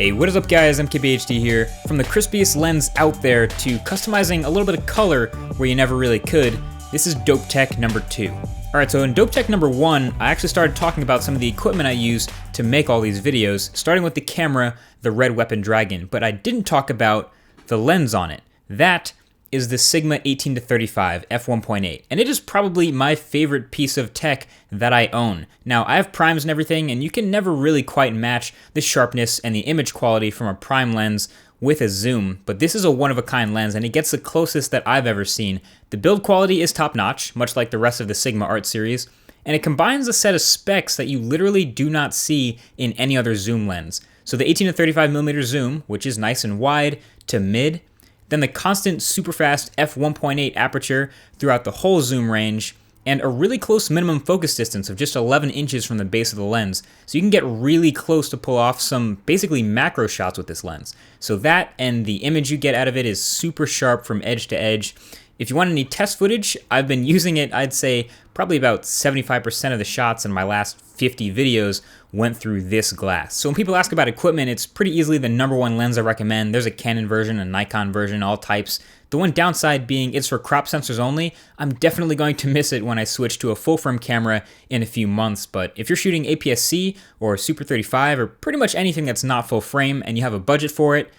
Hey, what is up guys, Mkbhd here. From the crispiest lens out there to customizing a little bit of color where you never really could, this is Dope Tech number 2. Alright, so in Dope Tech number 1, I actually started talking about some of the equipment I use to make all these videos, starting with the camera, the Red Weapon Dragon, but I didn't talk about the lens on it. That is the Sigma 18-35 f1.8, and it is probably my favorite piece of tech that I own. Now, I have primes and everything, and you can never really quite match the sharpness and the image quality from a prime lens with a zoom, but this is a one-of-a-kind lens, and it gets the closest that I've ever seen. The build quality is top-notch, much like the rest of the Sigma art series, and it combines a set of specs that you literally do not see in any other zoom lens. So the 18-35mm zoom, which is nice and wide to mid, then the constant super fast f1.8 aperture throughout the whole zoom range, and a really close minimum focus distance of just 11 inches from the base of the lens. So you can get really close to pull off some basically macro shots with this lens. So that and the image you get out of it is super sharp from edge to edge. If you want any test footage, I've been using it, I'd say probably about 75% of the shots in my last 50 videos went through this glass. So when people ask about equipment, it's pretty easily the number one lens I recommend. There's a Canon version, a Nikon version, all types. The one downside being it's for crop sensors only. I'm definitely going to miss it when I switch to a full frame camera in a few months, but if you're shooting APS-C or Super 35 or pretty much anything that's not full frame and you have a budget for it,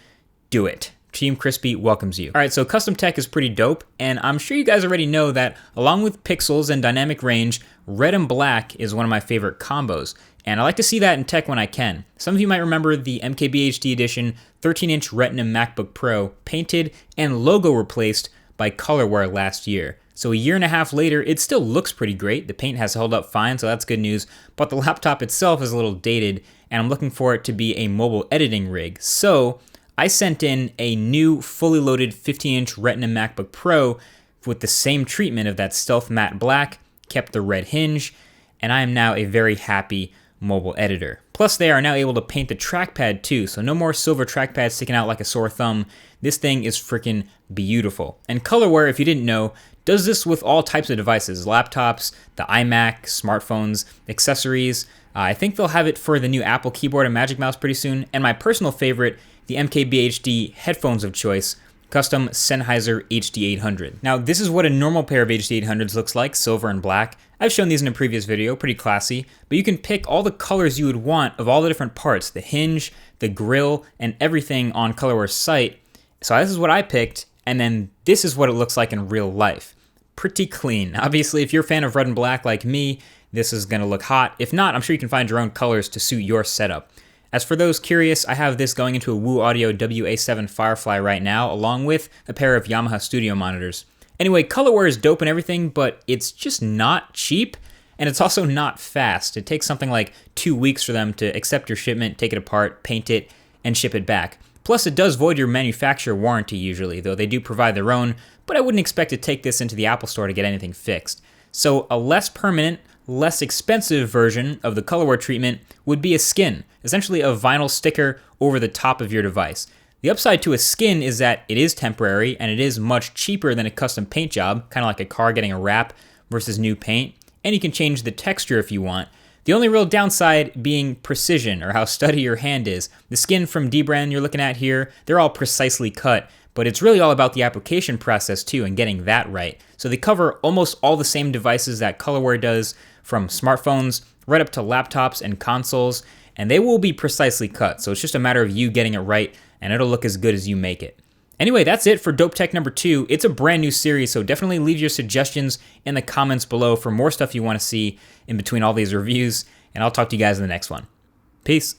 do it. Team Crispy welcomes you. Alright, so custom tech is pretty dope, and I'm sure you guys already know that along with pixels and dynamic range, red and black is one of my favorite combos, and I like to see that in tech when I can. Some of you might remember the Mkbhd edition 13-inch Retina Macbook Pro painted and logo replaced by Colorware last year. So a year and a half later, it still looks pretty great. The paint has held up fine, so that's good news, but the laptop itself is a little dated, and I'm looking for it to be a mobile editing rig. So I sent in a new fully loaded 15-inch Retina MacBook Pro with the same treatment of that stealth matte black, kept the red hinge, and I am now a very happy mobile editor. Plus they are now able to paint the trackpad too, so no more silver trackpad sticking out like a sore thumb. This thing is freaking beautiful. And Colorware, if you didn't know, does this with all types of devices, laptops, the iMac, smartphones, accessories. I think they'll have it for the new Apple keyboard and Magic Mouse pretty soon, and my personal favorite, the Mkbhd Headphones of choice, custom Sennheiser HD800. Now this is what a normal pair of HD800s looks like, silver and black. I've shown these in a previous video, pretty classy, but you can pick all the colors you would want of all the different parts, the hinge, the grill, and everything on Colorware's site. So this is what I picked, and then this is what it looks like in real life. Pretty clean. Obviously, if you're a fan of red and black like me, this is gonna look hot. If not, I'm sure you can find your own colors to suit your setup. As for those curious, I have this going into a Woo Audio WA7 Firefly right now, along with a pair of Yamaha studio monitors. Anyway, Colorware is dope and everything, but it's just not cheap, and it's also not fast. It takes something like 2 weeks for them to accept your shipment, take it apart, paint it, and ship it back. Plus, it does void your manufacturer warranty usually, though they do provide their own, but I wouldn't expect to take this into the Apple Store to get anything fixed. So a less permanent, less expensive version of the Colorware treatment would be a skin, essentially a vinyl sticker over the top of your device. The upside to a skin is that it is temporary and it is much cheaper than a custom paint job, kind of like a car getting a wrap versus new paint, and you can change the texture if you want. The only real downside being precision, or how steady your hand is. The skin from dBrand you're looking at here, they're all precisely cut, but it's really all about the application process too and getting that right. So they cover almost all the same devices that Colorware does, from smartphones right up to laptops and consoles, and they will be precisely cut. So it's just a matter of you getting it right, and it'll look as good as you make it. Anyway, that's it for Dope Tech number 2. It's a brand new series, so definitely leave your suggestions in the comments below for more stuff you want to see in between all these reviews, and I'll talk to you guys in the next one. Peace.